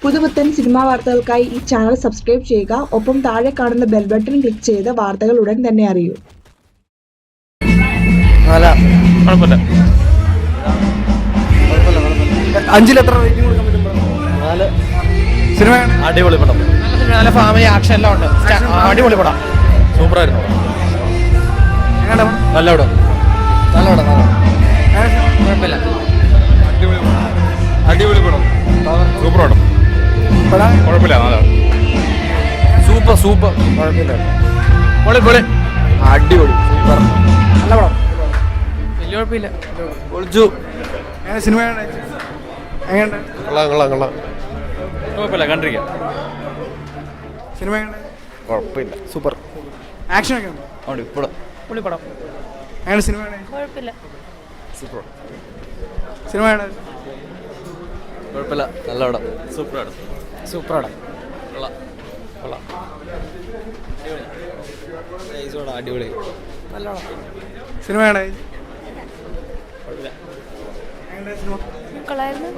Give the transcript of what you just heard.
പുതുപുത്തൻ സിനിമാ വാർത്തകൾക്കായി ഈ ചാനൽ സബ്സ്ക്രൈബ് ചെയ്യുക. ഒപ്പം താഴെ കാണുന്ന ബെൽ ബട്ടൺ ക്ലിക്ക് ചെയ്ത് വാർത്തകൾ ഉടൻ തന്നെ അറിയൂ. അഞ്ചിലെത്ര റേറ്റിംഗ് കൊടുക്കാൻ പറ്റും? 4. സിനിമയാണ് അടിപൊളി പടം. നല്ല ഫാമിലി ആക്ഷൻ എല്ലാം ഉണ്ട്. അടിപൊളി പടം. സൂപ്പറായിരുന്നു. നല്ല പടം. കുഴപ്പമില്ല. അടിപൊളി പടം. സൂപ്പർ പടം. കുഴപ്പമില്ല. സൂപ്പർ കുഴപ്പമില്ല. പൊളി അടിപൊളി സൂപ്പർ നല്ല പടം. വലിയ കുഴപ്പമില്ല. പൊളിച്ചു. സിനിമയാണ് എങ്ങനെയുണ്ട്? കൊള്ളാം. കുഴപ്പമില്ല, കണ്ടിരിക്കാം. സിനിമ കുഴപ്പമില്ല, സൂപ്പർ. ആക്ഷൻ ഒക്കെ ഉണ്ട്. പൊളി പടം. എങ്ങനെ സിനിമയാണ്? കുഴപ്പമില്ല. സൂപ്പർ. സിനിമയാണ് കുഴപ്പമില്ല, നല്ല പടം. സൂപ്പർ പടം. അടിപൊളി. നല്ല പടം. സിനിമയാണ് കൊള്ളായിരുന്നു.